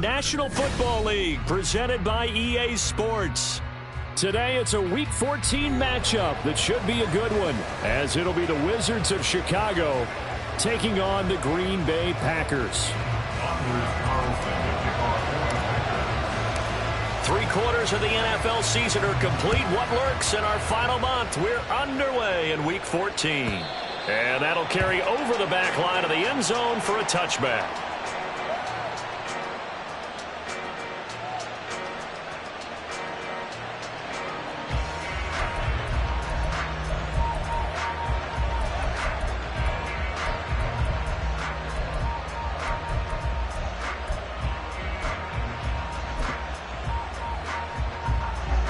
National Football League, presented by EA Sports. Today, it's a Week 14 matchup that should be a good one, as it'll be the Wizards of Chicago taking on the Green Bay Packers. 3/4 of the NFL season are complete. What lurks in our final month? We're underway in Week 14. And that'll carry over the back line of the end zone for a touchback.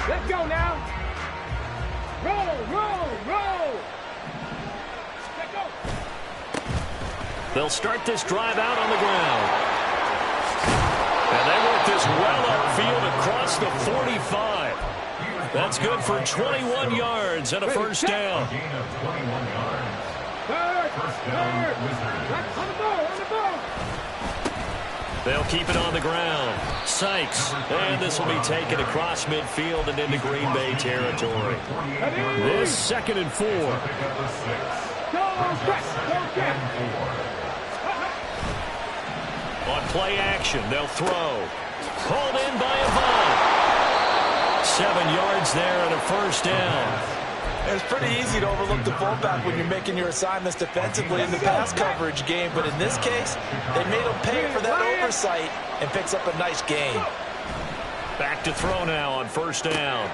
Let's go now. Roll, roll, roll. Let's go. They'll start this drive out on the ground. And they work this well upfield across the 45. That's good for 21 yards and a first down. Third. That's on the ball, on the ball. They'll keep it on the ground. Sykes. And this will be taken across midfield and into Green Bay territory. This 2nd and 4. On play action, they'll throw. Pulled in by Avant. 7 yards there and a first down. It's pretty easy to overlook the fullback when you're making your assignments defensively in the pass coverage game, but in this case, they made him pay for that oversight and picks up a nice gain. Back to throw now on first down.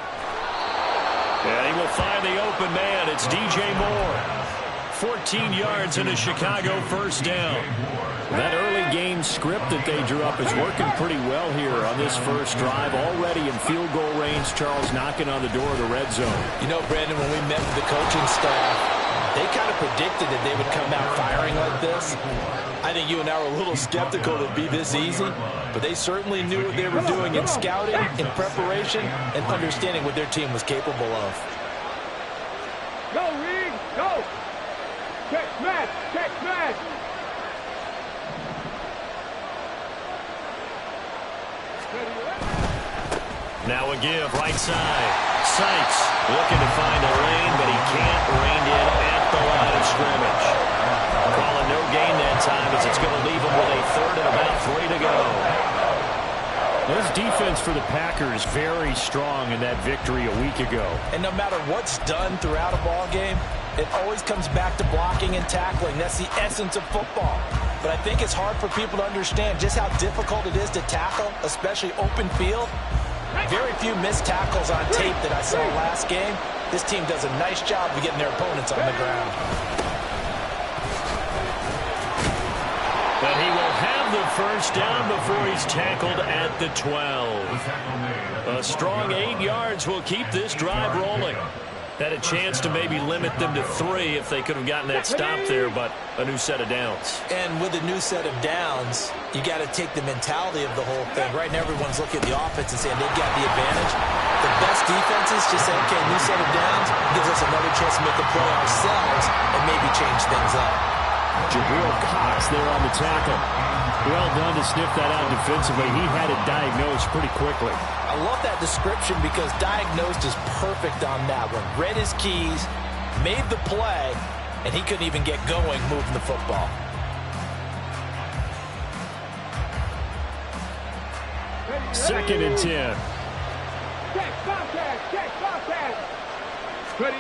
And he will find the open man. It's DJ Moore. 14 yards and a Chicago first down. That early game script that they drew up is working pretty well here on this first drive. Already in field goal range, Charles knocking on the door of the red zone. You know, Brandon, when we met with the coaching staff, they kind of predicted that they would come out firing like this. I think you and I were a little skeptical that it'd be this easy, but they certainly knew what they were doing in scouting, in preparation, and understanding what their team was capable of. Go, Reed, go. Check smash, check smash. Now a give, right side. Sykes looking to find a lane, but he can't rein in at the line of scrimmage. Calling no gain that time as it's going to leave him with a 3rd and about 3 to go. This defense for the Packers very strong in that victory a week ago. And no matter what's done throughout a ball game, it always comes back to blocking and tackling. That's the essence of football. But I think it's hard for people to understand just how difficult it is to tackle, especially open field. Very few missed tackles on tape that I saw last game. This team does a nice job of getting their opponents on the ground. But he will have the first down before he's tackled at the 12. A strong 8 yards will keep this drive rolling. Had a chance to maybe limit them to 3 if they could have gotten that stop there, but a new set of downs. And with a new set of downs, you got to take the mentality of the whole thing. Right now, everyone's looking at the offense and saying they've got the advantage. The best defenses just say, okay, new set of downs gives us another chance to make a play ourselves and maybe change things up. Jabril Cox there on the tackle. Well done to sniff that out defensively. He had it diagnosed pretty quickly. I love that description because diagnosed is perfect on that one. Read his keys, made the play, and he couldn't even get going moving the football. Second and 10. Check, contact, check, contact. Ready.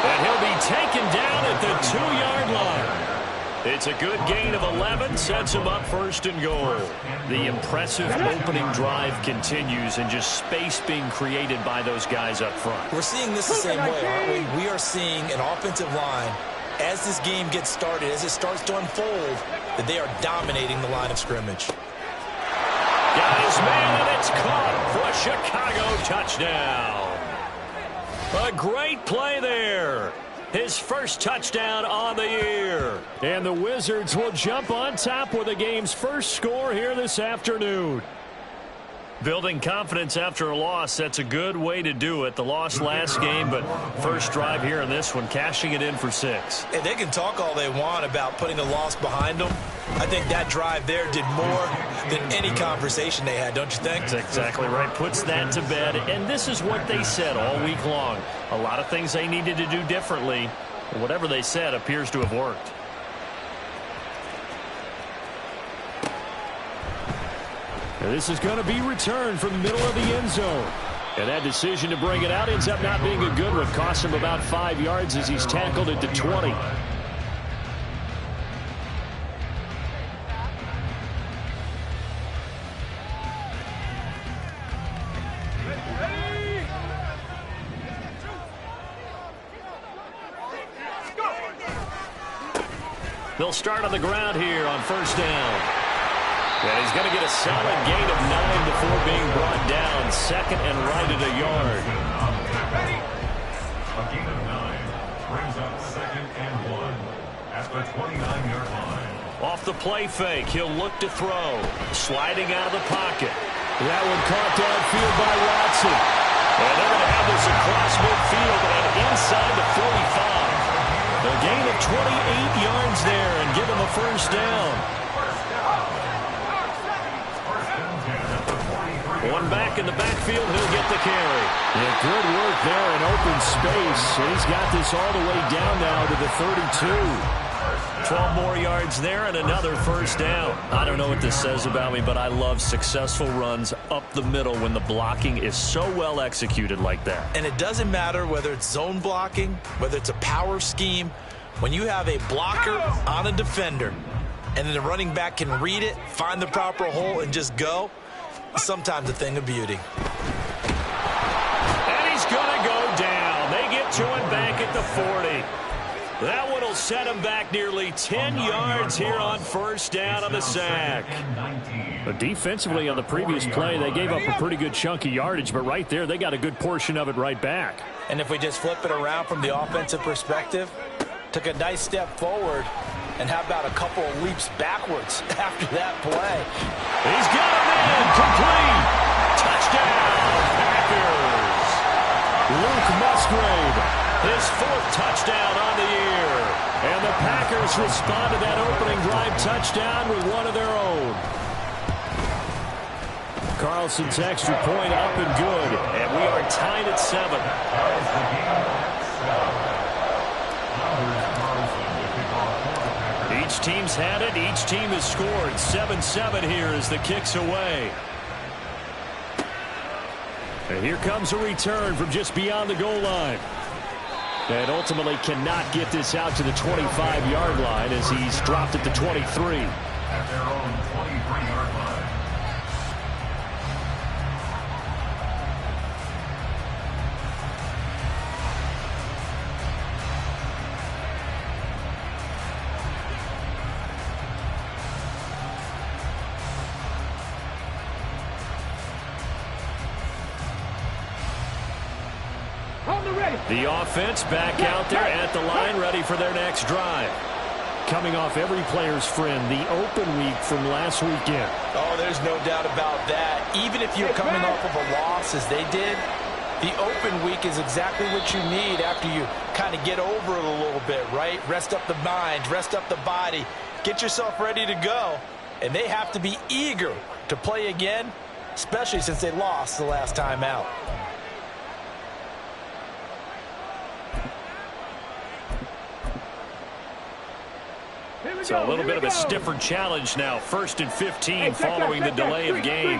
And he'll be taken down at the 2-yard line. It's a good gain of 11, sets him up 1st and goal. The impressive opening drive continues and just space being created by those guys up front. We're seeing this the same way, aren't we? We are seeing an offensive line, as this game gets started, as it starts to unfold, that they are dominating the line of scrimmage. Got his man, and it's caught for a Chicago touchdown. A great play there. His first touchdown on the year. And the Wizards will jump on top with the game's first score here this afternoon. Building confidence after a loss, that's a good way to do it. The loss last game, but first drive here in this one, cashing it in for 6. And they can talk all they want about putting a loss behind them. I think that drive there did more than any conversation they had, don't you think? That's exactly right. Puts that to bed. And this is what they said all week long. A lot of things they needed to do differently. Whatever they said appears to have worked. And this is going to be returned from the middle of the end zone. And that decision to bring it out ends up not being a good one. Cost him about 5 yards as he's tackled at the 20. They'll start on the ground here on first down. And he's going to get a solid gain of 9 before being brought down. Second and right at a yard. A gain of 9 brings up second and 1 at the 29-yard line. Off the play fake, he'll look to throw. Sliding out of the pocket. That one caught downfield by Watson. And they're going to have this across midfield and inside the 45. A gain of 28 yards there and give him the first down. One back in the backfield, he'll get the carry. Yeah, good work there in open space. And he's got this all the way down now to the 32. 12 more yards there and another first down. I don't know what this says about me, but I love successful runs up the middle when the blocking is so well executed like that. And it doesn't matter whether it's zone blocking, whether it's a power scheme. When you have a blocker on a defender and then the running back can read it, find the proper hole, and just go, sometimes a thing of beauty. And he's going to go down. They get to him back at the 40. That one will set him back nearly 10 yards here on first down on the sack. But defensively on the previous play, they gave up a pretty good chunk of yardage, but right there, they got a good portion of it right back. And if we just flip it around from the offensive perspective, took a nice step forward, and how about a couple of leaps backwards after that play? He's got him in, complete. Touchdown, Packers. Luke Musgrave, his 4th touchdown on the year. And the Packers respond to that opening drive touchdown with one of their own. Carlson's extra point up and good, and we are tied at 7. Each team's had it. Each team has scored. 7-7 here as the kick's away. And here comes a return from just beyond the goal line. And ultimately cannot get this out to the 25-yard line as he's dropped at the 23. At their own 23-yard line. The offense back out there at the line, ready for their next drive. Coming off every player's friend, the open week from last weekend. Oh, there's no doubt about that. Even if you're coming off of a loss as they did, the open week is exactly what you need after you kind of get over it a little bit, right? Rest up the mind, rest up the body, get yourself ready to go. And they have to be eager to play again, especially since they lost the last time out. So a little bit of a stiffer challenge now. 1st and 15 following the delay of game.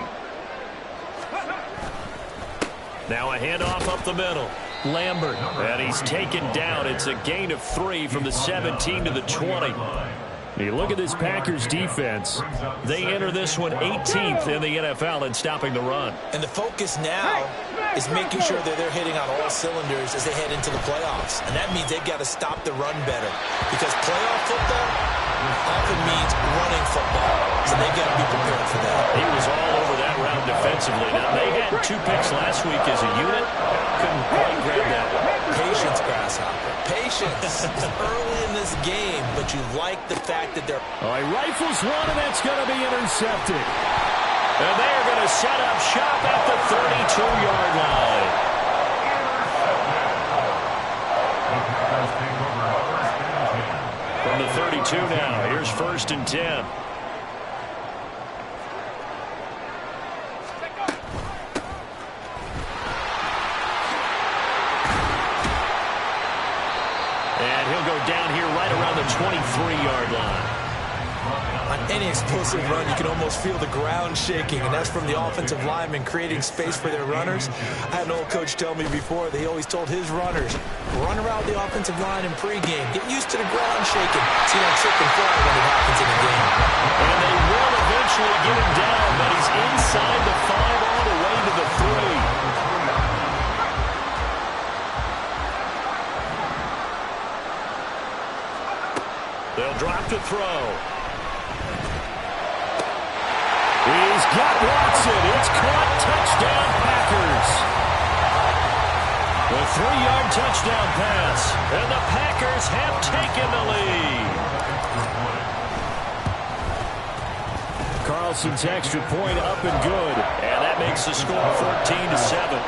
Now a handoff up the middle. Lambert. And he's taken down. It's a gain of 3 from the 17 to the 20. You look at this Packers defense. They enter this one 18th in the NFL in stopping the run. And the focus now is making sure that they're hitting on all cylinders as they head into the playoffs. And that means they've got to stop the run better. Because playoff football often means running football. So they've got to be prepared for that. He was all over that route defensively. Now, they had 2 picks last week as a unit. Couldn't quite grab that one. Patience, Grasshopper. Patience is early in this game, but you like the fact that they're... All right, rifles one, and that's going to be intercepted. And they are going to set up shop at the 32-yard line. From the 22 now. Here's 1st and 10. And he'll go down here right around the 23-yard line. On any explosive run, you can almost feel the ground shaking, and that's from the offensive linemen creating space for their runners. I had an old coach tell me before that he always told his runners, run around the offensive line in pregame. Get used to the ground shaking. See that trip and fall when it happens in a game. And they will eventually get him down, but he's inside the 5 all the way to the 3. They'll drop to throw. He's got Watson. It's caught. Touchdown, Packers. The 3-yard touchdown pass. And the Packers have taken the lead. Carlson's extra point up and good. And that makes the score 14-7.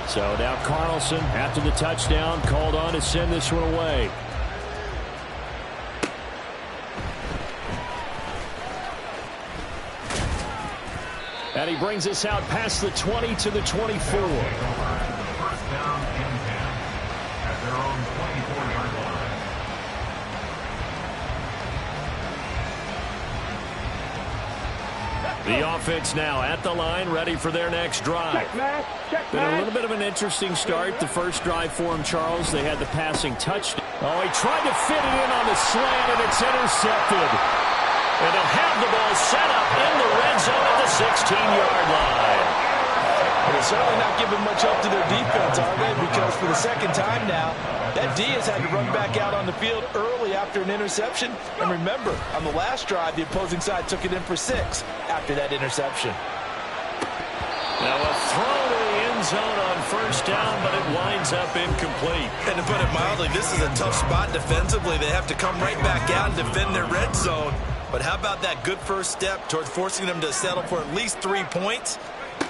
So now Carlson, after the touchdown, called on to send this one away. And he brings us out past the 20 to the 24. 1st down and 10 at their own 24-yard line. The offense now at the line, ready for their next drive. Been a little bit of an interesting start. The first drive for him, Charles, they had the passing touchdown. Oh, he tried to fit it in on the slant, and it's intercepted. And they'll have the ball set up in the red zone at the 16-yard line. They're certainly not giving much help to their defense, are they? Because for the second time now, that D has had to run back out on the field early after an interception. And remember, on the last drive, the opposing side took it in for 6 after that interception. Now a throw to the end zone on 1st down, but it winds up incomplete. And to put it mildly, this is a tough spot defensively. They have to come right back out and defend their red zone. But how about that good first step towards forcing them to settle for at least 3 points?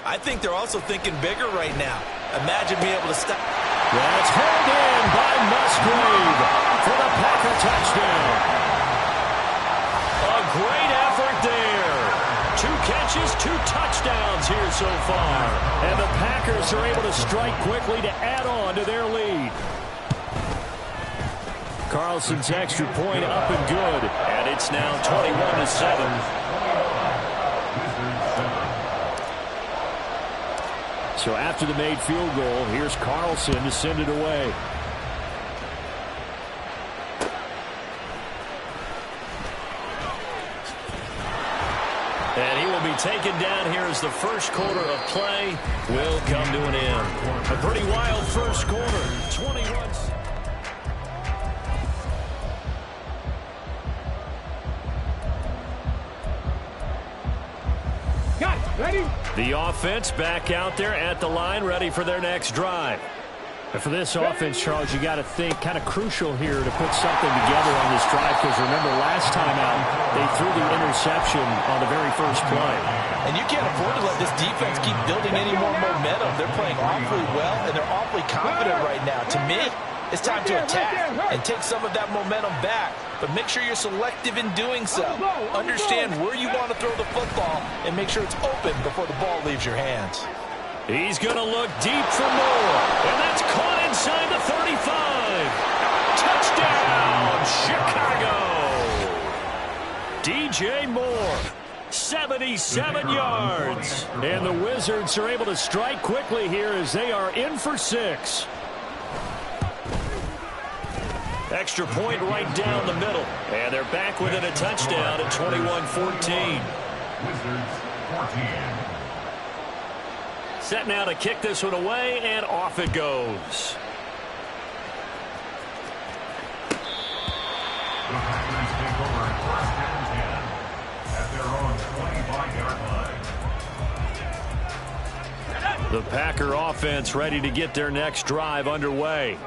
I think they're also thinking bigger right now. Imagine being able to stop. That's hauled in by Musgrave for the Packer touchdown. A great effort there. 2 catches, 2 touchdowns here so far. And the Packers are able to strike quickly to add on to their lead. Carlson's extra point up and good. And it's now 21-7. So after the made field goal, here's Carlson to send it away. And he will be taken down here as the first quarter of play will come to an end. A pretty wild first quarter. 21. Ready? The offense back out there at the line, ready for their next drive. And for this offense, Charles, you got to think kind of crucial here to put something together on this drive, because remember last time out they threw the interception on the very first play. And you can't afford to let this defense keep building any more momentum. They're playing awfully well, and they're awfully confident right now. To me, it's time to attack and take some of that momentum back. But make sure you're selective in doing so. Understand where you want to throw the football and make sure it's open before the ball leaves your hands. He's going to look deep for more. And that's caught inside the 35. Touchdown, Chicago. DJ Moore. 77 yards. And the Wizards are able to strike quickly here as they are in for 6. Extra point right down the middle. And they're back within a touchdown at 21-14. Wizards 14. Set now to kick this one away, and off it goes. The Packers take over 1st and 10 at their own 25-yard line. The Packer offense ready to get their next drive underway.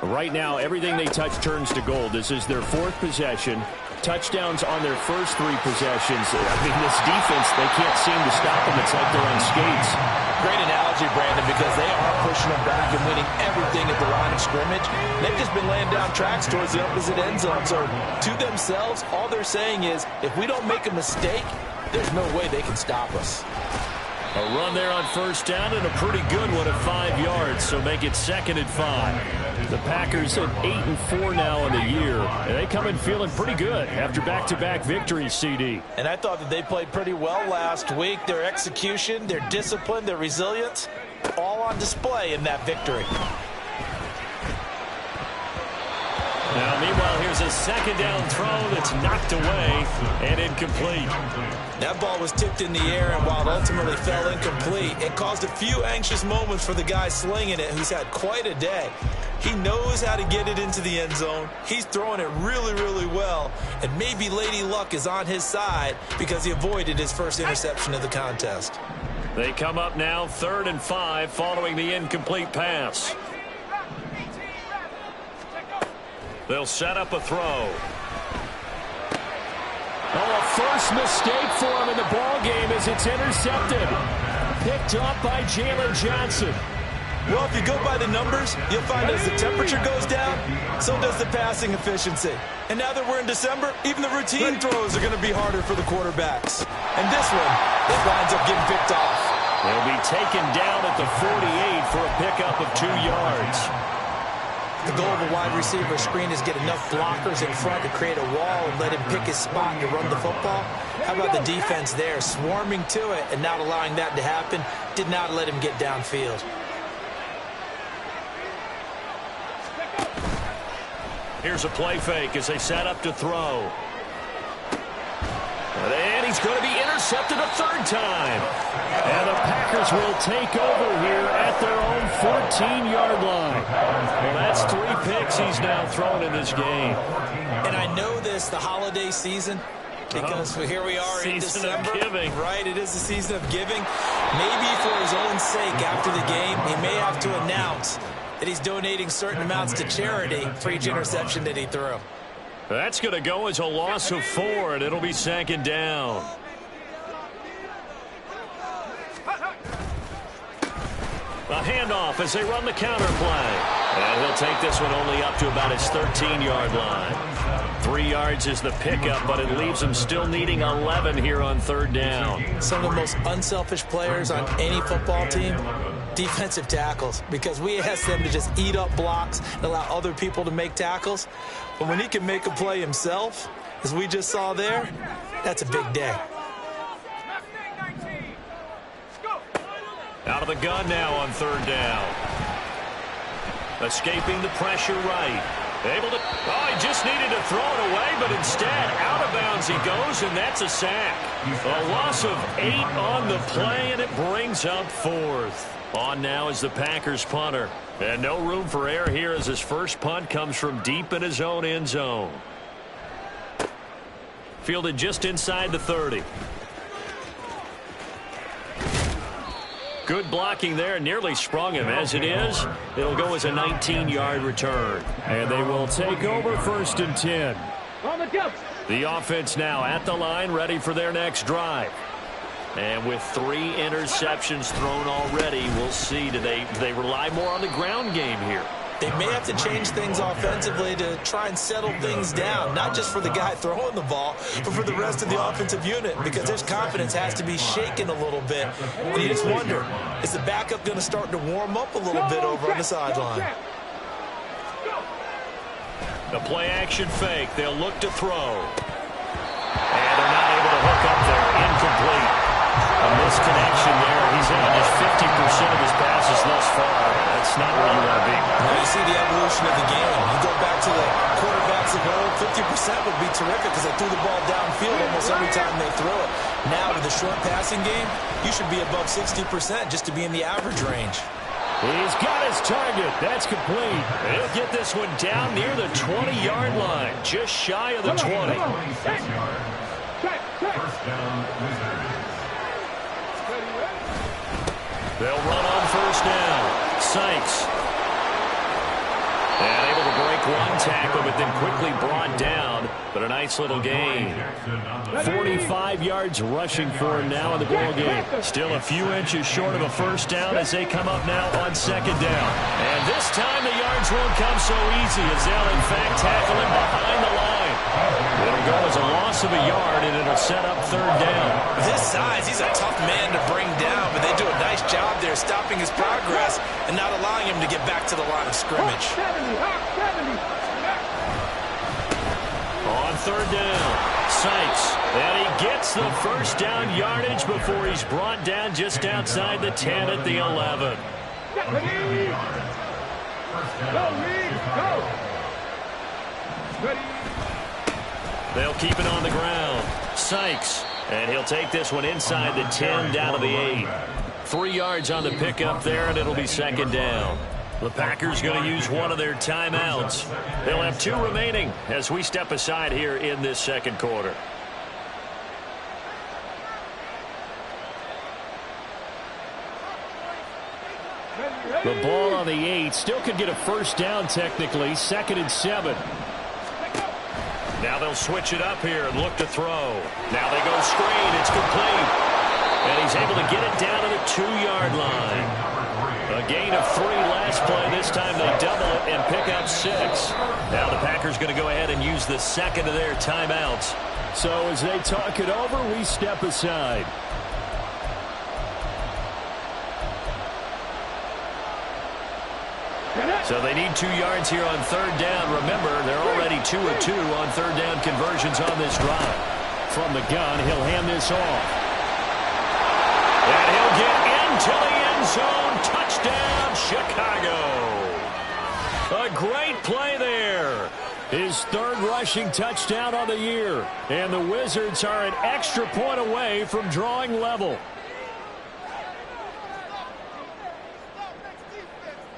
Right now, everything they touch turns to gold. This is their fourth possession. Touchdowns on their first three possessions. I mean, this defense, they can't seem to stop them. It's like they're on skates. Great analogy, Brandon, because they are pushing them back and winning everything at the line of scrimmage. They've just been laying down tracks towards the opposite end zone. So to themselves, all they're saying is, if we don't make a mistake, there's no way they can stop us. A run there on first down and a pretty good one at 5 yards, so make it 2nd and 5. The Packers at 8-4 now on the year, and they come in feeling pretty good after back-to-back victories, CD. And I thought that they played pretty well last week. Their execution, their discipline, their resilience, all on display in that victory. Now, meanwhile, here's a 2nd down throw that's knocked away and incomplete. That ball was tipped in the air, and while it ultimately fell incomplete, it caused a few anxious moments for the guy slinging it, who's had quite a day. He knows how to get it into the end zone. He's throwing it really, really well, and maybe Lady Luck is on his side because he avoided his first interception of the contest. They come up now 3rd and 5 following the incomplete pass. They'll set up a throw. Oh, a first mistake for him in the ball game as it's intercepted. Picked up by Jalen Johnson. Well, if you go by the numbers, you'll find as the temperature goes down, so does the passing efficiency. And now that we're in December, even the routine throws are going to be harder for the quarterbacks. And this one, it winds up getting picked off. They'll be taken down at the 48 for a pickup of 2 yards. The goal of a wide receiver screen is get enough blockers in front to create a wall and let him pick his spot to run the football. How about the defense there, swarming to it and not allowing that to happen? Did not let him get downfield. Here's a play fake as they set up to throw. And he's going to be intercepted a 3rd time. And the Packers will take over here at their own 14-yard line. Well, that's 3 picks he's now thrown in this game. And I know this, the holiday season, because here we are in December. Season of giving. Right, it is the season of giving. Maybe for his own sake after the game, he may have to announce that he's donating certain amounts to charity for each interception that he threw. That's going to go as a loss of 4, and it'll be 2nd down. A handoff as they run the counter play. And he'll take this one only up to about his 13-yard line. 3 yards is the pickup, but it leaves him still needing 11 here on 3rd down. Some of the most unselfish players on any football team, defensive tackles, because we ask them to just eat up blocks and allow other people to make tackles. But when he can make a play himself, as we just saw there, that's a big day. Out of the gun now on 3rd down. Escaping the pressure right. Able to, he just needed to throw it away, but instead, out of bounds he goes, and that's a sack. A loss of 8 on the play, and it brings up 4th. On now is the Packers punter. And no room for error here as his first punt comes from deep in his own end zone. Fielded just inside the 30. Good blocking there, nearly sprung him. As it is, it'll go as a 19-yard return. And they will take over 1st and 10. The offense now at the line, ready for their next drive. And with 3 interceptions thrown already, we'll see. Do they rely more on the ground game here? They may have to change things offensively to try and settle things down, not just for the guy throwing the ball, but for the rest of the offensive unit, because their confidence has to be shaken a little bit. And you just wonder, is the backup going to start to warm up a little bit over on the sideline? The play-action fake. They'll look to throw. And they're not able to hook up there. Incomplete. A misconnection there. He's in on just 50% of his passes thus far. That's not where you want to be. Well, you see the evolution of the game. You go back to the quarterbacks of old, 50% would be terrific because they threw the ball downfield almost every time they throw it. Now with the short passing game, you should be above 60% just to be in the average range. He's got his target. That's complete. He'll get this one down near the 20-yard line, just shy of the 20. They'll run on first down. Sykes. And able but then quickly brought down. But a nice little gain. 45 yards rushing for him now in the ball game. Still a few inches short of a first down as they come up now on second down. And this time the yards won't come so easy as they'll in fact tackle him behind the line. It'll go as a loss of a yard, and it'll set up third down. With his size, he's a tough man to bring down, but they do a nice job there stopping his progress and not allowing him to get back to the line of scrimmage. On third down, Sykes, and he gets the first down yardage before he's brought down just outside the 10 at the 11. They'll keep it on the ground. Sykes, and he'll take this one inside the 10 down to the 8. 3 yards on the pickup there, and it'll be second down. The Packers going to use one of their timeouts. They'll have 2 remaining as we step aside here in this second quarter. The ball on the 8 still could get a first down technically. 2nd and 7. Now they'll switch it up here and look to throw. Now they go screen. It's complete. And he's able to get it down to the 2-yard line. A gain of 3 last play. This time they double it and pick up 6. Now the Packers going to go ahead and use the second of their timeouts. So as they talk it over, we step aside. So they need 2 yards here on third down. Remember, they're already 2 of 2 on third down conversions on this drive. From the gun, he'll hand this off. And he'll get into the end zone. Touchdown, Chicago. A great play there. His 3rd rushing touchdown on the year. And the Wizards are an extra point away from drawing level.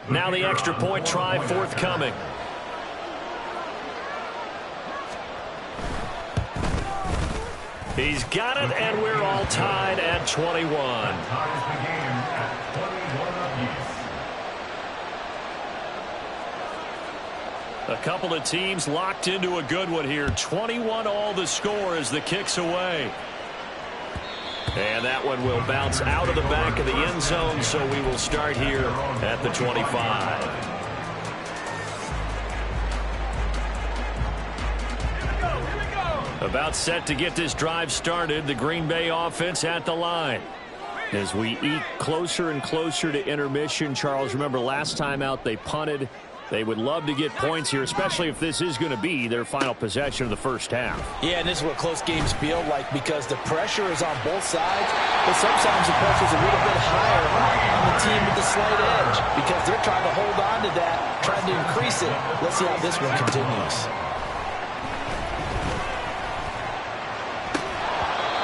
Now the extra point try forthcoming. He's got it, and we're all tied at 21. A couple of teams locked into a good one here. 21 all the score as the kick's away. And that one will bounce out of the back of the end zone, so we will start here at the 25. About set to get this drive started, the Green Bay offense at the line. As we eat closer and closer to intermission, Charles, remember last time out they punted. They would love to get points here, especially if this is going to be their final possession of the first half. Yeah, and this is what close games feel like because the pressure is on both sides, but sometimes the pressure is a little bit higher on the team with the slight edge because they're trying to hold on to that, trying to increase it. Let's see how this one continues.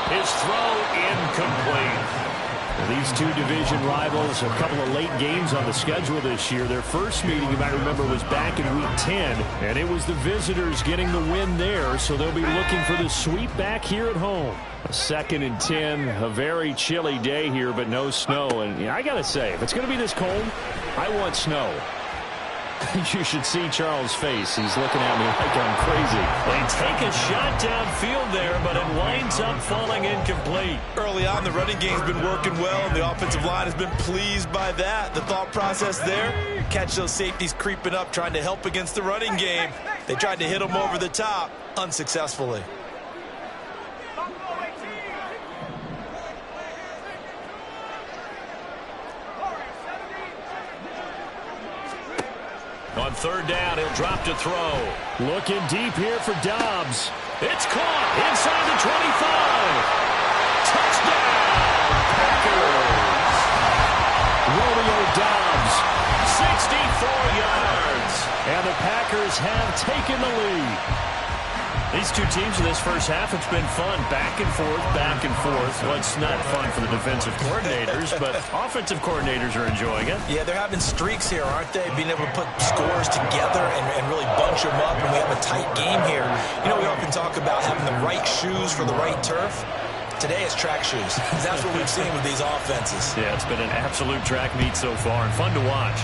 His throw incomplete. These 2 division rivals, a couple of late games on the schedule this year. Their first meeting, you might remember, was back in Week 10, and it was the visitors getting the win there, so they'll be looking for the sweep back here at home. 2nd and 10, a very chilly day here, but no snow. And I got to say, if it's going to be this cold, I want snow. You should see Charles' face. He's looking at me like I'm crazy. They take a shot downfield there, but it winds up falling incomplete. Early on, the running game's been working well, and the offensive line has been pleased by that. The thought process there, catch those safeties creeping up, trying to help against the running game. They tried to hit them over the top, unsuccessfully. On third down, he'll drop to throw. Looking deep here for Dobbs. It's caught inside the 25. Touchdown, Packers. Romeo Dobbs, 64 yards. And the Packers have taken the lead. These 2 teams in this first half, it's been fun. Back and forth, back and forth. Well, it's not fun for the defensive coordinators, but offensive coordinators are enjoying it. Yeah, they're having streaks here, aren't they? Being able to put scores together and really bunch them up, and we have a tight game here. You know, we often talk about having the right shoes for the right turf. Today it's track shoes. That's what we've seen with these offenses. Yeah, it's been an absolute track meet so far and fun to watch.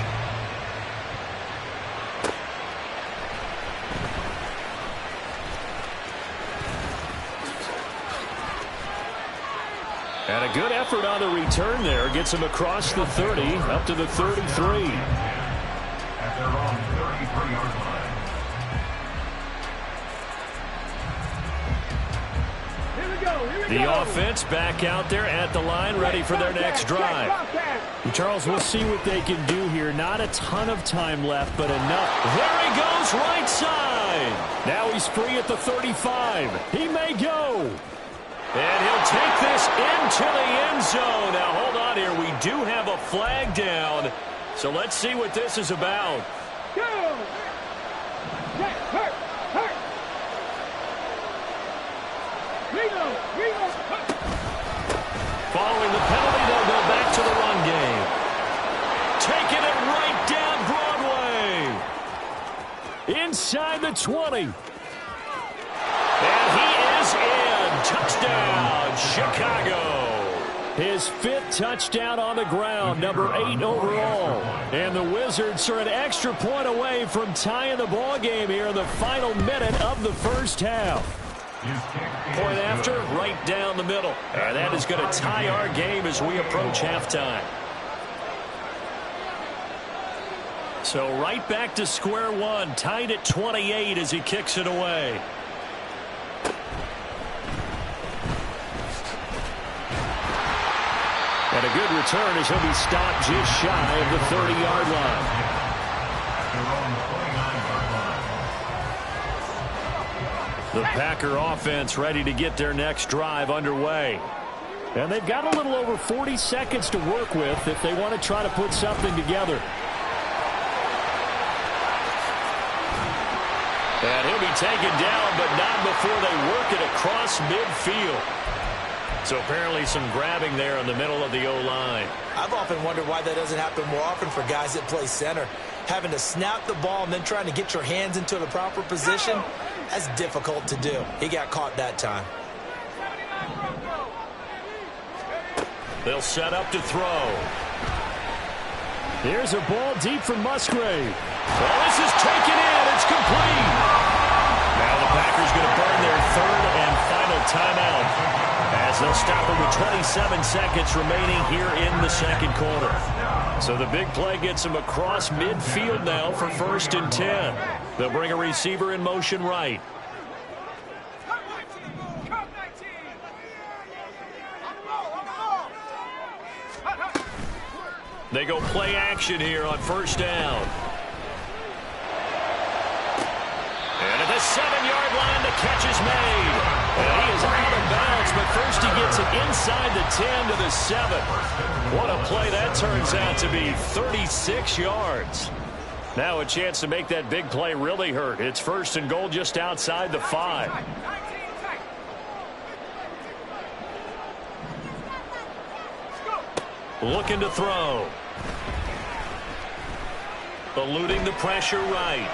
And a good effort on the return there. Gets him across the 30, up to the 33. At their own 33-yard line. The offense back out there at the line, ready for their next drive. Charles, we'll see what they can do here. Not a ton of time left, but enough. There he goes, right side. Now he's free at the 35. He may go. And he'll take this into the end zone. Now, hold on here. We do have a flag down. So let's see what this is about. Following the penalty, they'll go back to the run game. Taking it right down Broadway. Inside the 20. And he is in. Touchdown, Chicago. His 5th touchdown on the ground, number 8 overall. And the Wizards are an extra point away from tying the ball game here in the final minute of the first half. Point after, right down the middle. And that is going to tie our game as we approach halftime. So right back to square one, tied at 28 as he kicks it away. And a good return as he'll be stopped just shy of the 30-yard line. The Packer offense ready to get their next drive underway. And they've got a little over 40 seconds to work with if they want to try to put something together. And he'll be taken down, but not before they work it across midfield. So apparently some grabbing there in the middle of the O-line. I've often wondered why that doesn't happen more often for guys that play center. Having to snap the ball and then trying to get your hands into the proper position, that's difficult to do. He got caught that time. They'll set up to throw. Here's a ball deep from Musgrave. Well, this is taken in. It's complete. Now the Packers going to burn their 3rd and final timeout as they'll stop it with 27 seconds remaining here in the second quarter. So the big play gets them across midfield now for 1st and 10. They'll bring a receiver in motion right. They go play action here on 1st down. And at the 7-yard line, the catch is made. And he is out of bounds, but first he gets it inside the 10 to the 7. What a play that turns out to be, 36 yards. Now a chance to make that big play really hurt. It's 1st and goal just outside the 5. Looking to throw. Eluding the pressure right.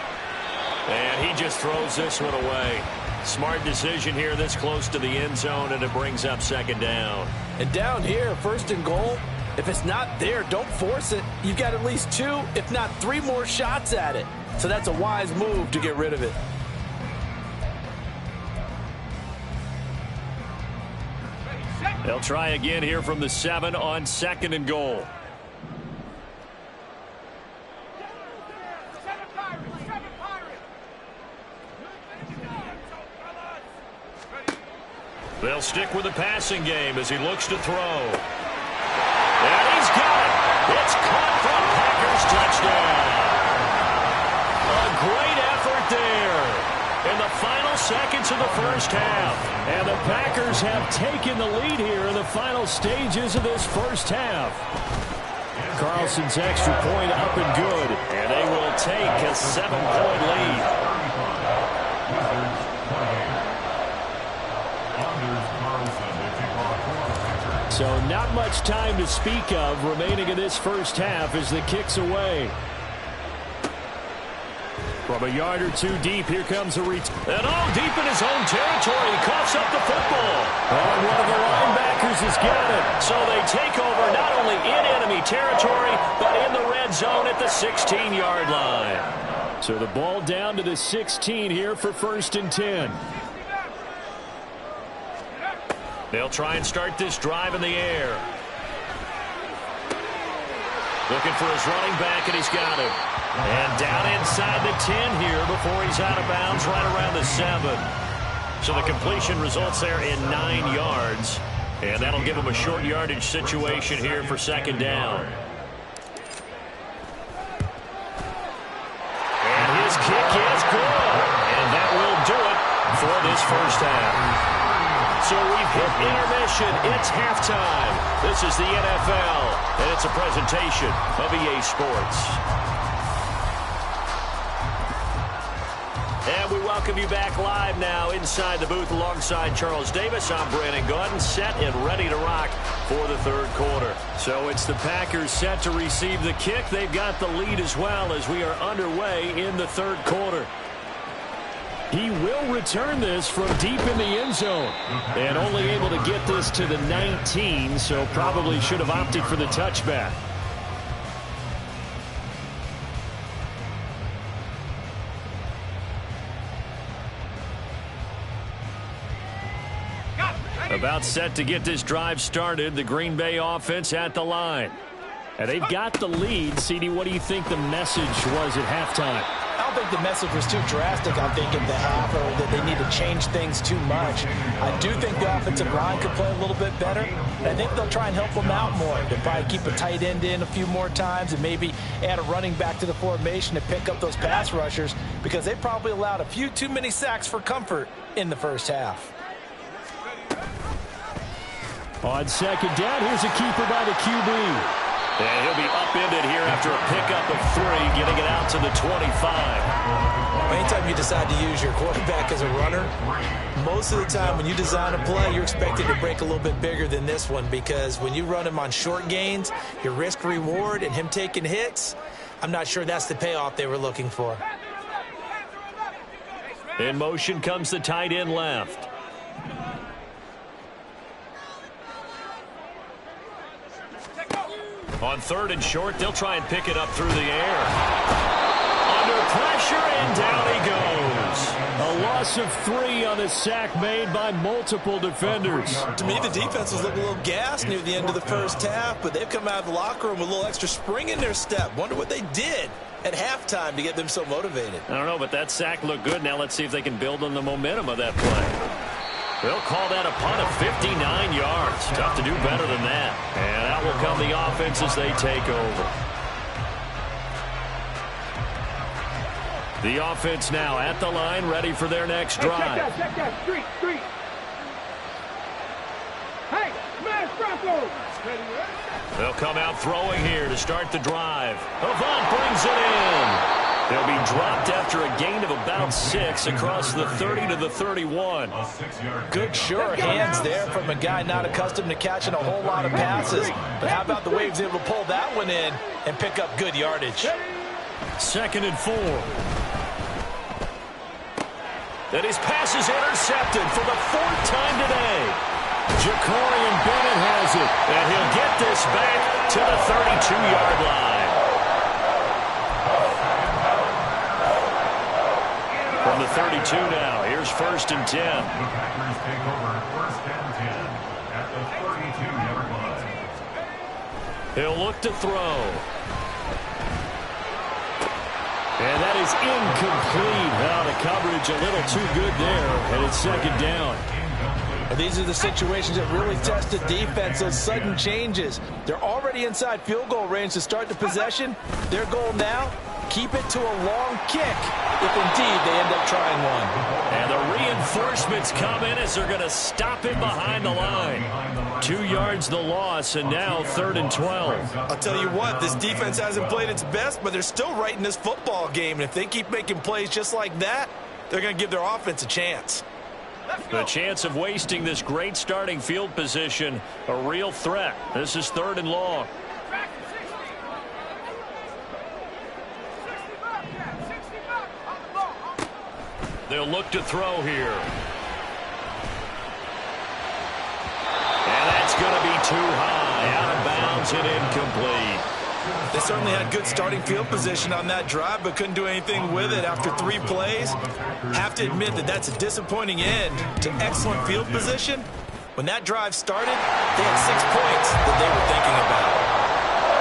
And he just throws this one away. Smart decision here this close to the end zone, and it brings up 2nd down. And down here, 1st and goal, if it's not there, don't force it. You've got at least 2, if not 3 more shots at it. So that's a wise move to get rid of it. They'll try again here from the 7 on 2nd and goal. They'll stick with the passing game as he looks to throw. And he's got it. It's caught for a Packers touchdown. A great effort there in the final seconds of the first half. And the Packers have taken the lead here in the final stages of this first half. Carlson's extra point up and good. And they will take a 7-point lead. So not much time to speak of remaining in this first half as the kick's away. From a yard or 2 deep, here comes a return. And all deep in his own territory. He coughs up the football. And one of the linebackers has got it. So they take over not only in enemy territory, but in the red zone at the 16-yard line. So the ball down to the 16 here for 1st and 10. They'll try and start this drive in the air. Looking for his running back, and he's got him. And down inside the 10 here before he's out of bounds, right around the 7. So the completion results there in 9 yards. And that'll give him a short yardage situation here for second down. And his kick is good. And that will do it for this first half. So we've hit intermission. It's halftime. This is the NFL, and it's a presentation of EA Sports. And we welcome you back live now inside the booth alongside Charles Davis. I'm Brandon Gaudin, set and ready to rock for the third quarter. So it's the Packers set to receive the kick. They've got the lead as well as we are underway in the third quarter. He will return this from deep in the end zone. And only able to get this to the 19, so probably should have opted for the touchback. About set to get this drive started, the Green Bay offense at the line. And they've got the lead. CD, what do you think the message was at halftime? I don't think the message was too drastic, I think, in the half, or that they need to change things too much. I do think the offensive line could play a little bit better, and I think they'll try and help them out more. They'll probably keep a tight end in a few more times and maybe add a running back to the formation to pick up those pass rushers, because they probably allowed a few too many sacks for comfort in the first half. On second down, here's a keeper by the QB. And he'll be upended here after a pickup of 3, getting it out to the 25. Anytime you decide to use your quarterback as a runner, most of the time when you design a play, you're expected to break a little bit bigger than this one, because when you run him on short gains, your risk-reward and him taking hits, I'm not sure that's the payoff they were looking for. In motion comes the tight end left. On third and short, they'll try and pick it up through the air. Under pressure, and down he goes. A loss of 3 on a sack made by multiple defenders. To me, the defense was looking a little gassed near the end of the first half, but they've come out of the locker room with a little extra spring in their step. Wonder what they did at halftime to get them so motivated. I don't know, but that sack looked good. Now let's see if they can build on the momentum of that play. They'll call that a punt of 59 yards. Tough to do better than that. And out will come the offense as they take over. The offense now at the line, ready for their next drive. Check that. Street. Hey, smash Bronco. They'll come out throwing here to start the drive. Avant brings it in. They'll be dropped after a gain of about 6 across the 30 to the 31. Good sure hands there from a guy not accustomed to catching a whole lot of passes. But how about the way he was able to pull that one in and pick up good yardage? Second and 4. And his pass is intercepted for the 4th time today. Jacorian Bennett has it. And he'll get this back to the 32-yard line. From the 32 now, here's 1st and 10. The Packers take over 1st and 10 at the 32-yard line. He'll look to throw. And that is incomplete. Now the coverage a little too good there, and it's second down. And these are the situations that really test the defense, those sudden changes. They're already inside field goal range to start the possession. Their goal now, keep it to a long kick, if indeed they end up trying one. And the reinforcements come in as they're going to stop him behind the line. 2 yards the loss, and now 3rd and 12. I'll tell you what, this defense hasn't played its best, but they're still right in this football game. And if they keep making plays just like that, they're going to give their offense a chance. The chance of wasting this great starting field position, a real threat. This is 3rd and long. They'll look to throw here. And that's going to be too high. Out of bounds and incomplete. They certainly had good starting field position on that drive, but couldn't do anything with it after 3 plays. Have to admit that that's a disappointing end to excellent field position When that drive started, they had 6 points that they were thinking about.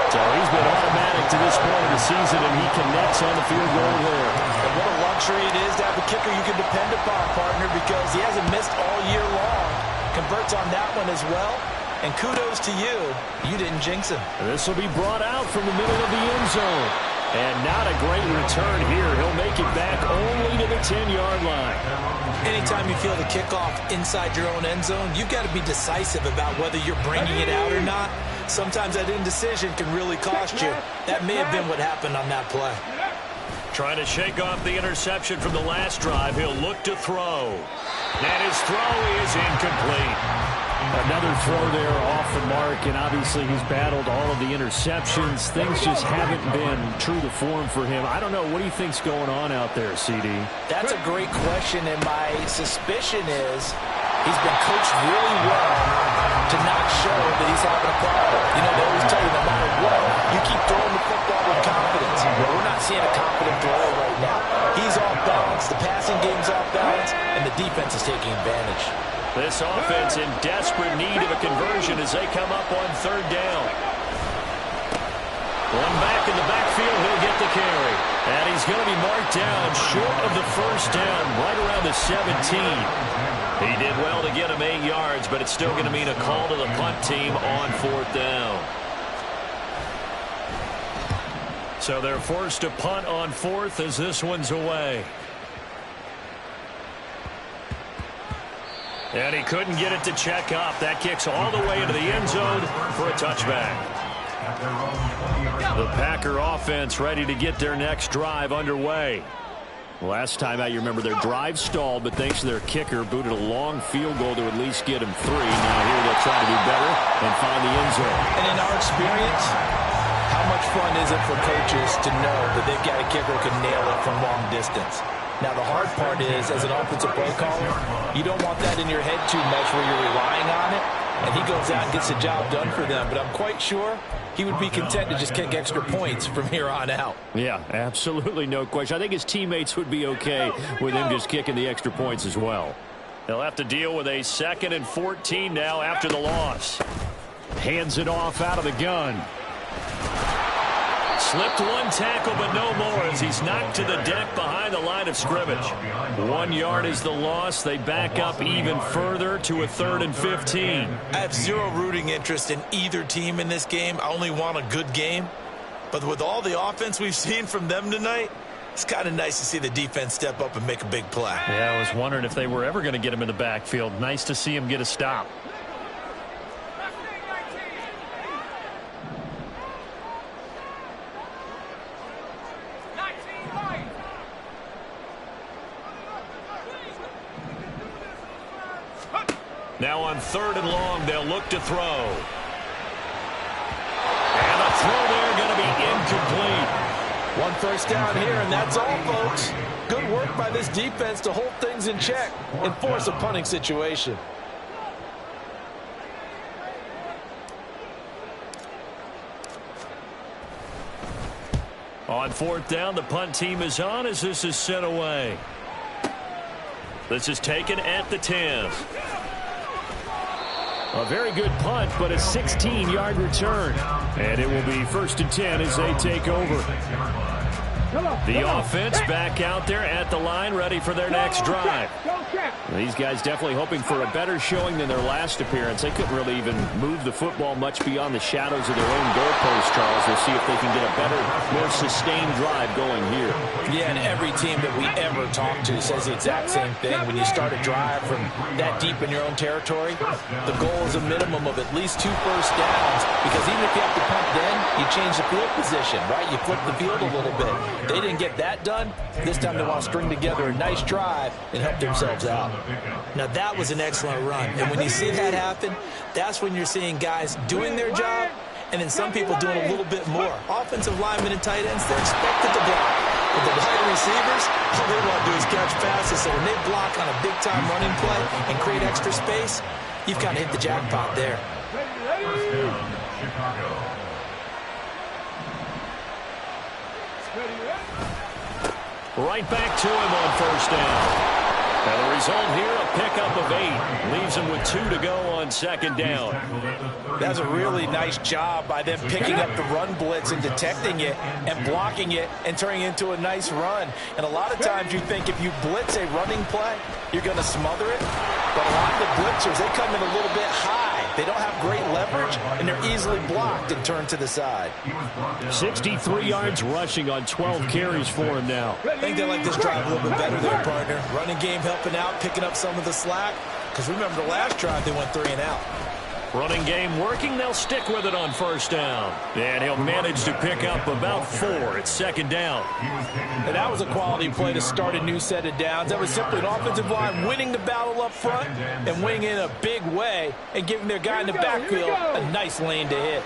So he's been automatic to this point of the season, and he connects on the field goal there. And what a luxury it is to have a kicker you can depend upon, partner, because he hasn't missed all year long. Converts on that one as well. And kudos to you. You didn't jinx him. This will be brought out from the middle of the end zone. And not a great return here. He'll make it back only to the 10-yard line. Anytime you feel the kickoff inside your own end zone, you've got to be decisive about whether you're bringing it out or not. Sometimes that indecision can really cost you. That may have been what happened on that play. Trying to shake off the interception from the last drive. He'll look to throw. And his throw is incomplete. Another throw there off the mark, and obviously he's battled all of the interceptions. Things just haven't been true to form for him. I don't know. What do you think's going on out there, CD? That's a great question, and my suspicion is he's been coached really well to not show that he's having a problem. You know, they always tell you no matter what, you keep throwing the football with confidence. Well, we're not seeing a confident thrower right now. He's off balance, the passing game's off balance, and the defense is taking advantage. This offense in desperate need of a conversion as they come up on third down. One back in the backfield, he'll get the carry. And he's going to be marked down short of the first down, right around the 17. He did well to get him 8 yards, but it's still going to mean a call to the punt team on fourth down. So they're forced to punt on fourth as this one's away. And he couldn't get it to check up. That kicks all the way into the end zone for a touchback. The Packer offense ready to get their next drive underway. Last time out, you remember their drive stalled, but thanks to their kicker, booted a long field goal to at least get him 3. Now here they'll try to do better and find the end zone. And in our experience, how much fun is it for coaches to know that they've got a kicker who can nail it from long distance? Now, the hard part is, as an offensive play caller, you don't want that in your head too much where you're relying on it, and he goes out and gets the job done for them. But I'm quite sure he would be content to just kick extra points from here on out. Yeah, absolutely no question. I think his teammates would be okay with him just kicking the extra points as well. They'll have to deal with a 2nd and 14 now after the loss. Hands it off out of the gun. Slipped one tackle, but no more as he's knocked to the deck behind the line of scrimmage. 1 yard is the loss. They back up even further to a 3rd and 15. I have zero rooting interest in either team in this game. I only want a good game. But with all the offense we've seen from them tonight, it's kind of nice to see the defense step up and make a big play. Yeah, I was wondering if they were ever going to get him in the backfield. Nice to see him get a stop. Now on 3rd and long, they'll look to throw. And the throw there going to be incomplete. 1 first down here, and that's all, folks. Good work by this defense to hold things in check and force a punting situation. On 4th down, the punt team is on as this is sent away. This is taken at the 10. A very good punt, but a 16-yard return. And it will be 1st and 10 as they take over. The offense back out there at the line, ready for their next drive. These guys definitely hoping for a better showing than their last appearance. They couldn't really even move the football much beyond the shadows of their own goalpost, Charles. We'll see if they can get a better, more sustained drive going here. Yeah, and every team that we ever talk to says the exact same thing. When you start a drive from that deep in your own territory, the goal is a minimum of at least 2 first downs, because even if you have to punt then, you change the field position, right? You flip the field a little bit. They didn't get that done. This time they want to string together a nice drive and help themselves out. Now, that was an excellent run. And when you see that happen, that's when you're seeing guys doing their job and then some people doing a little bit more. Offensive linemen and tight ends, they're expected to block. But the wide receivers, all they want to do is catch passes. So when they block on a big-time running play and create extra space, you've kind of hit the jackpot there. Chicago. Right back to him on 1st down. And the result here, a pickup of 8. Leaves him with 2 to go on second down. That's a really nice job by them picking up the run blitz and detecting it and blocking it and turning it into a nice run. And a lot of times you think if you blitz a running play, you're going to smother it. But a lot of the blitzers, they come in a little bit high. They don't have great leverage, and they're easily blocked and turned to the side. 63 yards rushing on 12 carries for him now. I think they like this drive a little bit better there, partner. Running game helping out, picking up some of the slack. Because remember, the last drive, they went 3 and out. Running game working. They'll stick with it on first down. And he'll manage to pick up about 4 at second down. And that was a quality play to start a new set of downs. That was simply an offensive line winning the battle up front and winning in a big way and giving their guy in the backfield a nice lane to hit.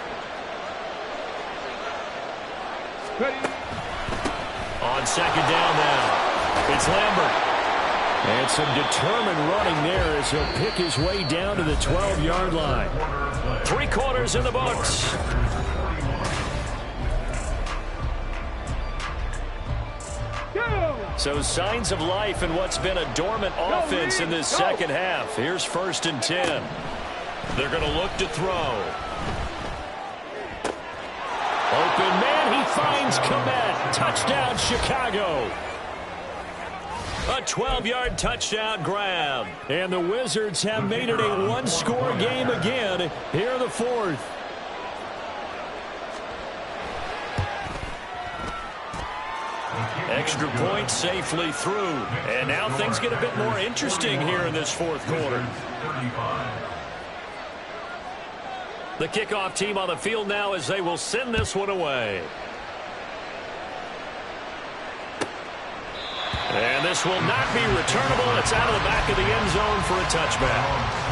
On second down now, it's Lambert. And some determined running there as he'll pick his way down to the 12-yard line. 3 quarters in the books. So signs of life in what's been a dormant offense in this second half. Here's 1st and 10. They're going to look to throw. Open man, he finds Kmet. Touchdown, Chicago. A 12-yard touchdown grab. And the Wizards have made it a one-score game again here in the 4th. Extra point safely through. And now things get a bit more interesting here in this 4th quarter. The kickoff team on the field now as they will send this one away. And this will not be returnable. It's out of the back of the end zone for a touchback.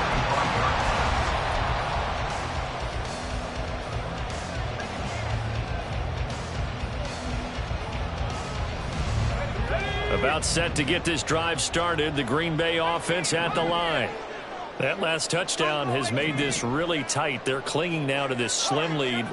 About set to get this drive started. The Green Bay offense at the line. That last touchdown has made this really tight. They're clinging now to this slim lead.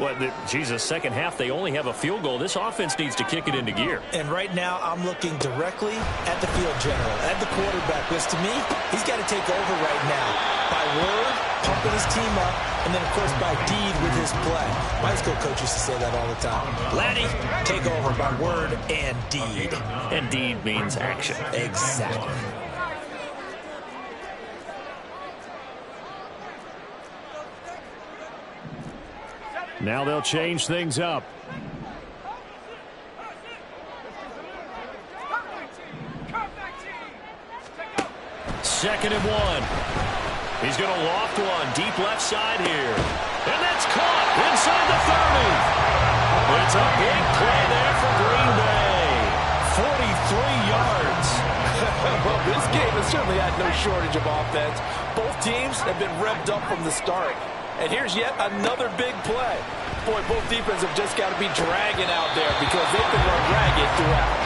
Second half, they only have a field goal. This offense needs to kick it into gear. And right now, I'm looking directly at the field general, at the quarterback, because to me, he's got to take over right now. By word, pumping his team up, and then, of course, by deed with his play. My high school coach used to say that all the time. Laddie, take over by word and deed. And deed means action. Exactly. Now they'll change things up. Second and 1. He's going to loft one deep left side here. And that's caught inside the 30. It's a big play there for Green Bay. 43 yards. Well, this game has certainly had no shortage of offense. Both teams have been revved up from the start. And here's yet another big play. Boy, both defenses have just got to be dragging out there because they've been run ragged throughout.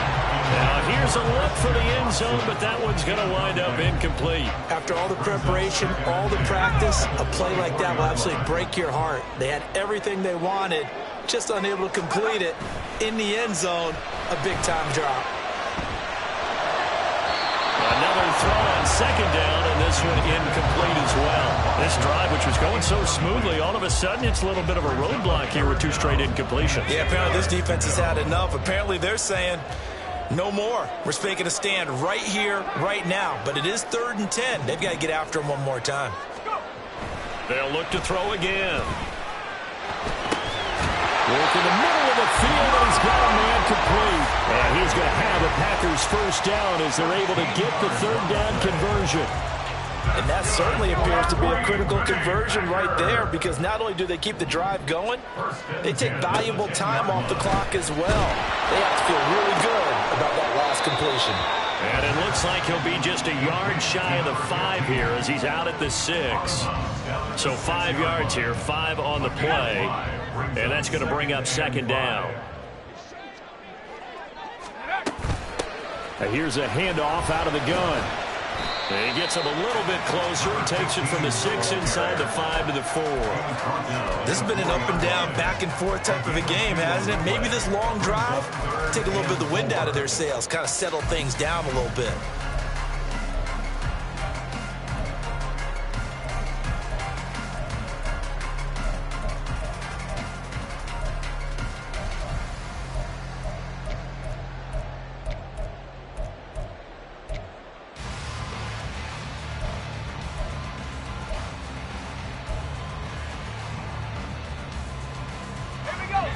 Now here's a look for the end zone, but that one's going to wind up incomplete. After all the preparation, all the practice, a play like that will absolutely break your heart. They had everything they wanted, just unable to complete it. In the end zone, a big-time drop. Another throw on second down, and this one incomplete as well. This drive, which was going so smoothly, all of a sudden it's a little bit of a roadblock here with 2 straight incompletions. Yeah, apparently this defense has had enough. Apparently they're saying no more. We're making a stand right here, right now. But it is 3rd and 10. They've got to get after him one more time. They'll look to throw again. Work in the middle of the field, and he's got a man complete. And he's going to have the Packers first down as they're able to get the 3rd down conversion. And that certainly appears to be a critical conversion right there because not only do they keep the drive going, they take valuable time off the clock as well. They have to feel really good about that last completion. And it looks like he'll be just a yard shy of the 5 here as he's out at the 6. So 5 yards here, 5 on the play. And that's going to bring up second down. And here's a handoff out of the gun. And he gets him a little bit closer. He takes it from the 6 inside the 5 to the 4. This has been an up and down, back and forth type of a game, hasn't it? Maybe this long drive take a little bit of the wind out of their sails, kind of settle things down a little bit.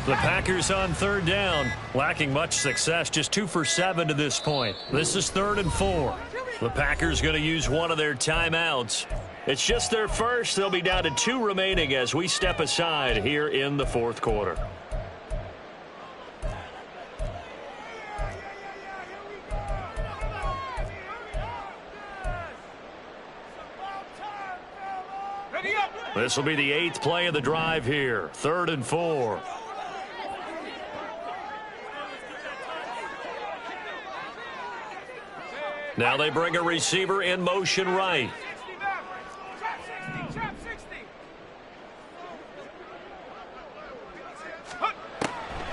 The Packers on third down, lacking much success, just 2 for 7 to this point. This is 3rd and 4. The Packers going to use one of their timeouts. It's just their first. They'll be down to 2 remaining as we step aside here in the 4th quarter. This will be the 8th play of the drive here. 3rd and 4. Now they bring a receiver in motion right.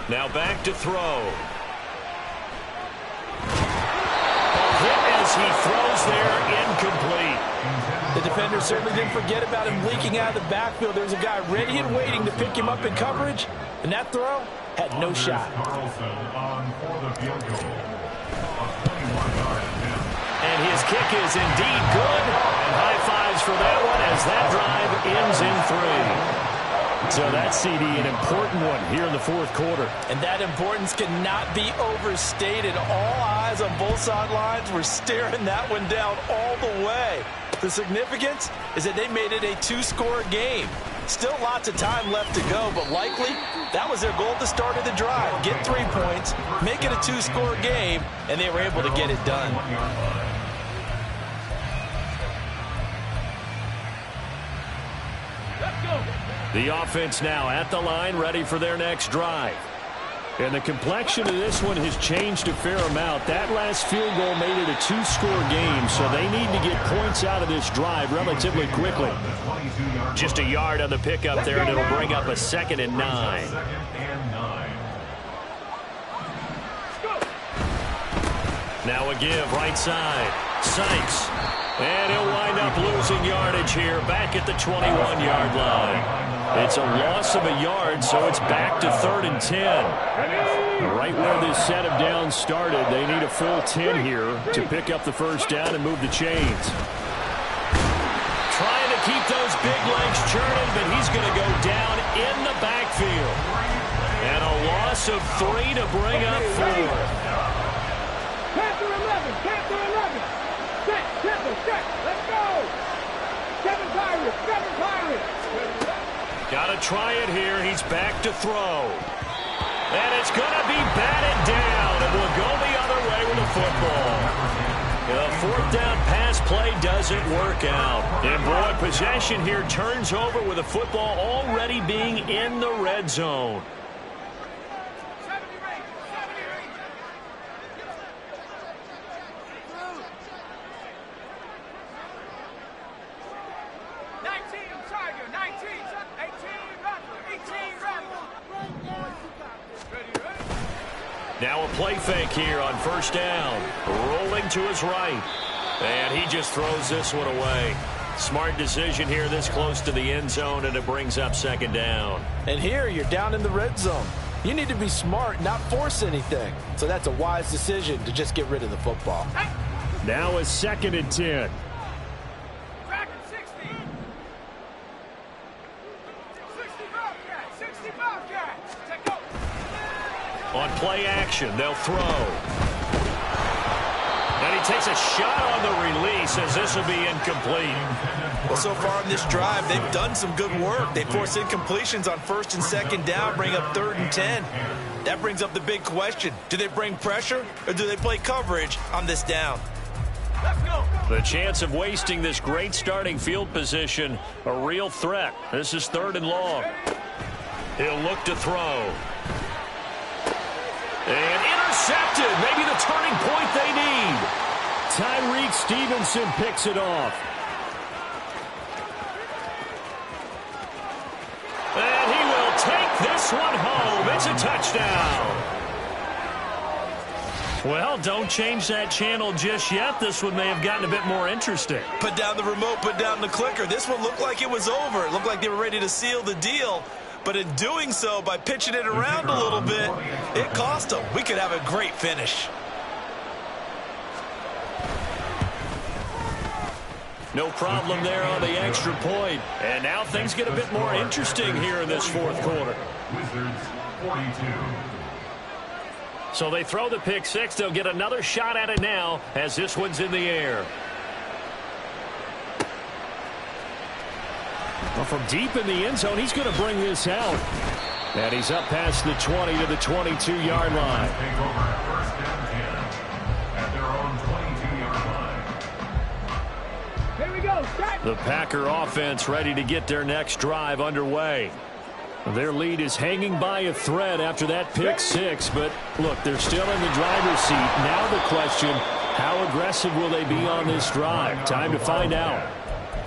Now back to throw. Hit as he throws there, incomplete. The defender certainly didn't forget about him leaking out of the backfield. There's a guy ready and waiting to pick him up in coverage, and that throw had no shot. And his kick is indeed good. And high fives for that one as that drive ends in 3. So that CD, an important one here in the 4th quarter. And that importance cannot be overstated. All eyes on both sidelines were staring that one down all the way. The significance is that they made it a 2-score game. Still lots of time left to go, but likely that was their goal at the start of the drive. Get 3 points, make it a 2-score game, and they were able to get it done. The offense now at the line, ready for their next drive. And the complexion of this one has changed a fair amount. That last field goal made it a 2-score game, so they need to get points out of this drive relatively quickly. Just a yard on the pickup there, and it'll bring up a 2nd and 9. Now a give right side. Sykes. And he'll wind up losing yardage here back at the 21-yard line. It's a loss of a yard, so it's back to 3rd and 10. Right where this set of downs started, they need a full 10 here to pick up the first down and move the chains. Trying to keep those big legs churning, but he's going to go down in the backfield. And a loss of 3 to bring up 4. Panther 11, Panther 11. Set, let's go. 7 Pirates, 7 Pirates. Got to try it here. He's back to throw. And it's going to be batted down. And we'll go the other way with the football. The 4th down pass play doesn't work out. And boy, possession here turns over with the football already being in the red zone. Now a play fake here on 1st down. Rolling to his right. And he just throws this one away. Smart decision here this close to the end zone, and it brings up 2nd down. And here you're down in the red zone. You need to be smart, not force anything. So that's a wise decision to just get rid of the football. Now a 2nd and 10. On play action, they'll throw. And he takes a shot on the release as this will be incomplete. Well, so far in this drive, they've done some good work. They force incompletions on 1st and 2nd down, bring up 3rd and 10. That brings up the big question. Do they bring pressure or do they play coverage on this down? Let's go. The chance of wasting this great starting field position, a real threat. This is 3rd and long. He'll look to throw. And intercepted. Maybe the turning point they need. Tyreek Stevenson picks it off. And he will take this one home. It's a touchdown. Well, don't change that channel just yet. This one may have gotten a bit more interesting. Put down the remote, put down the clicker. This one looked like it was over. It looked like they were ready to seal the deal. But in doing so, by pitching it around a little bit, it cost them. We could have a great finish. No problem there on the extra point. And now things get a bit more interesting here in this 4th quarter. Wizards 42. So they throw the pick six. They'll get another shot at it now as this one's in the air. Well, from deep in the end zone, he's going to bring this out. And he's up past the 20 to the 22-yard line. Take over first down 10 at their own 22-yard line. Here we go. Start. The Packer offense ready to get their next drive underway. Their lead is hanging by a thread after that pick six, but look, they're still in the driver's seat. Now the question, how aggressive will they be on this drive? Time to find out.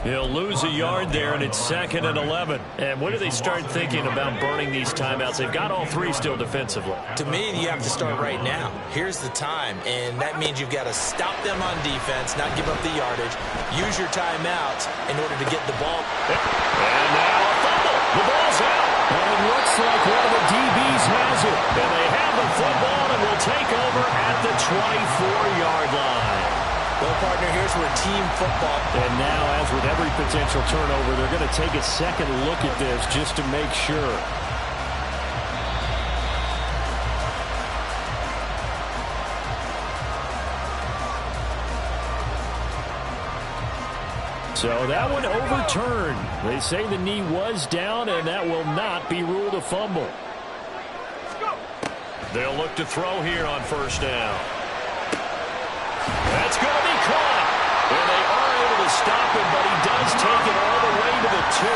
He'll lose a yard there, and it's 2nd and 11. And when do they start thinking about burning these timeouts? They've got all three still defensively. To me, you have to start right now. Here's the time, and that means you've got to stop them on defense, not give up the yardage, use your timeouts in order to get the ball. And now a fumble. The ball's out. And it looks like one of the DBs has it. And they have the football and will take over at the 24-yard line. Well, partner, here's where team football. And now, as with every potential turnover, they're going to take a second look at this just to make sure. So that one overturned. They say the knee was down, and that will not be ruled a fumble. They'll look to throw here on first down. That's going to be caught. And they are able to stop him, but he does take it all the way to the 2.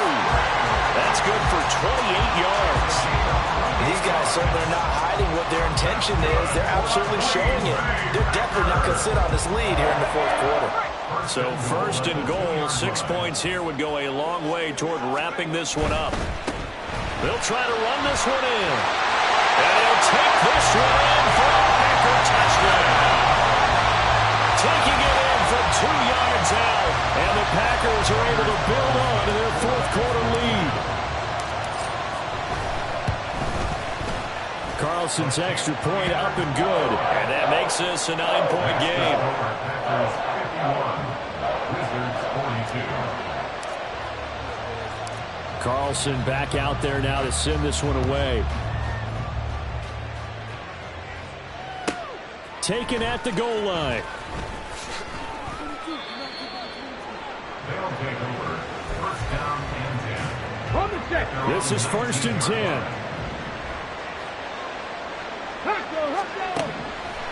That's good for 28 yards. These guys certainly are not hiding what their intention is. They're absolutely showing it. They're definitely not going to sit on this lead here in the fourth quarter. So first and goal, 6 points here would go a long way toward wrapping this one up. They'll try to run this one in. And he'll take this one in for a Packer touchdown. Taking it in from 2 yards out. And the Packers are able to build on to their fourth quarter lead. Carlson's extra point up and good. And that makes this a 9-point game. Packers 51, Wizards 42. Carlson back out there now to send this one away. Taken at the goal line. They'll take over first down and 10. Hold the check. This is 1st and 10. Hustle.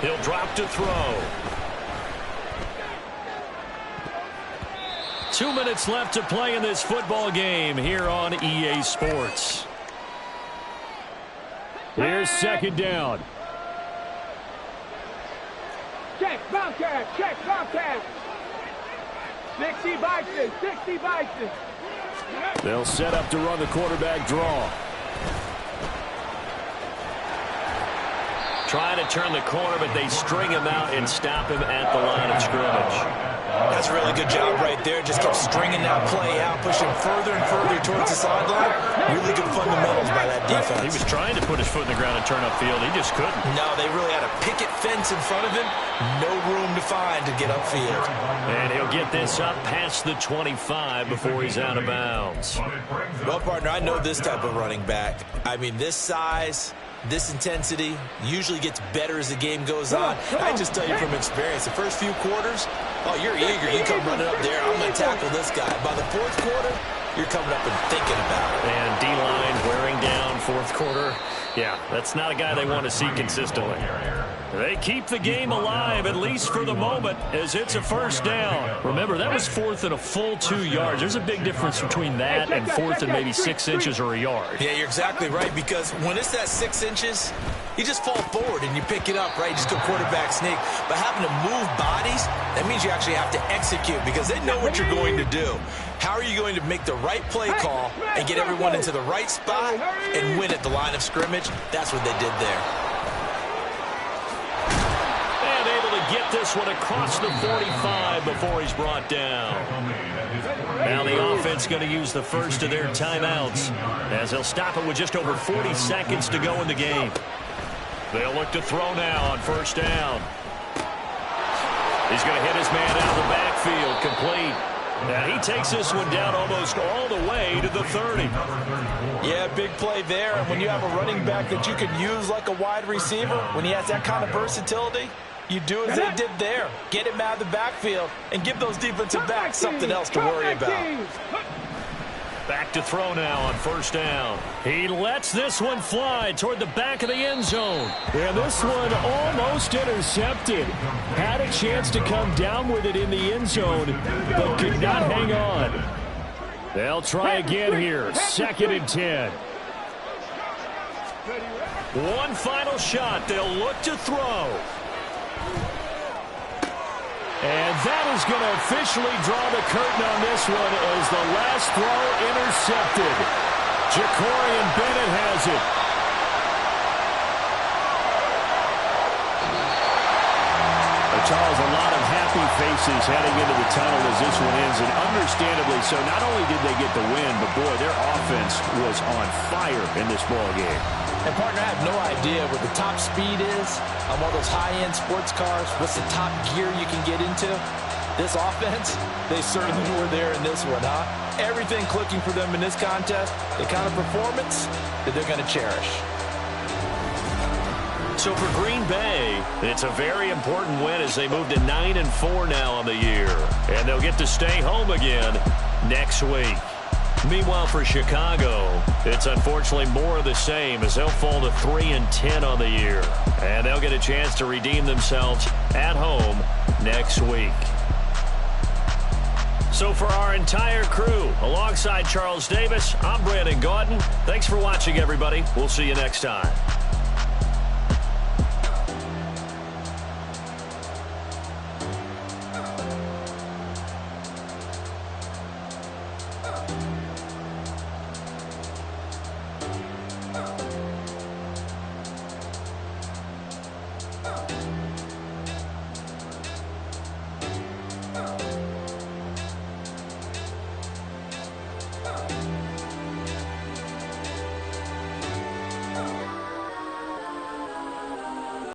He'll drop to throw. 2 minutes left to play in this football game here on EA Sports. Here's 2nd down. Check, Bobcat. Check, Bobcat. 60 Bison. 60 Bison. They'll set up to run the quarterback draw. Trying to turn the corner, but they string him out and stop him at the line of scrimmage. That's a really good job right there. Just kept stringing that play out, pushing further and further towards the sideline. Really good fundamentals by that defense. He was trying to put his foot in the ground and turn upfield. He just couldn't. No, they really had a picket fence in front of him. No room to find to get upfield. And he'll get this up past the 25 before he's out of bounds. Well, partner, I know this type of running back. I mean, this size, this intensity usually gets better as the game goes on. I just tell you from experience, the first few quarters, oh, you're eager. You come running up there, I'm going to tackle this guy. By the fourth quarter, you're coming up and thinking about it. And D-line wearing down fourth quarter. Yeah, that's not a guy they want to see consistently. They keep the game alive, at least for the moment, as it's a first down. Remember, that was 4th and a full 2 yards. There's a big difference between that and 4th and maybe 6 inches or a yard. Yeah, you're exactly right, because when it's that 6 inches, you just fall forward and you pick it up, right? You just go quarterback sneak. But having to move bodies, that means you actually have to execute because they know what you're going to do. How are you going to make the right play call and get everyone into the right spot and win at the line of scrimmage? That's what they did there. And able to get this one across the 45 before he's brought down. Now the offense going to use the first of their timeouts as they'll stop it with just over 40 seconds to go in the game. They'll look to throw now on first down. He's going to hit his man out of the backfield, complete. And he takes this one down almost all the way to the 30. Yeah, big play there. And when you have a running back that you can use like a wide receiver, when he has that kind of versatility, you do as they did there. Get him out of the backfield and give those defensive backs something else to worry about. Back to throw now on first down. He lets this one fly toward the back of the end zone. And this one almost intercepted. Had a chance to come down with it in the end zone, but could not hang on. They'll try again here. 2nd and 10. One final shot. They'll look to throw. And that is going to officially draw the curtain on this one as the last throw intercepted. Jacorian Bennett has it. Charles, a lot of happy faces heading into the tunnel as this one ends, and understandably so. Not only did they get the win, but boy, their offense was on fire in this ball game. And, partner, I have no idea what the top speed is on one of those high-end sports cars. What's the top gear you can get into? This offense, they certainly were there in this one, huh? Everything clicking for them in this contest, the kind of performance that they're going to cherish. So for Green Bay, it's a very important win as they move to 9-4 now on the year. And they'll get to stay home again next week. Meanwhile, for Chicago, it's unfortunately more of the same as they'll fall to 3-10 on the year. And they'll get a chance to redeem themselves at home next week. So for our entire crew, alongside Charles Davis, I'm Brandon Gaudin. Thanks for watching, everybody. We'll see you next time.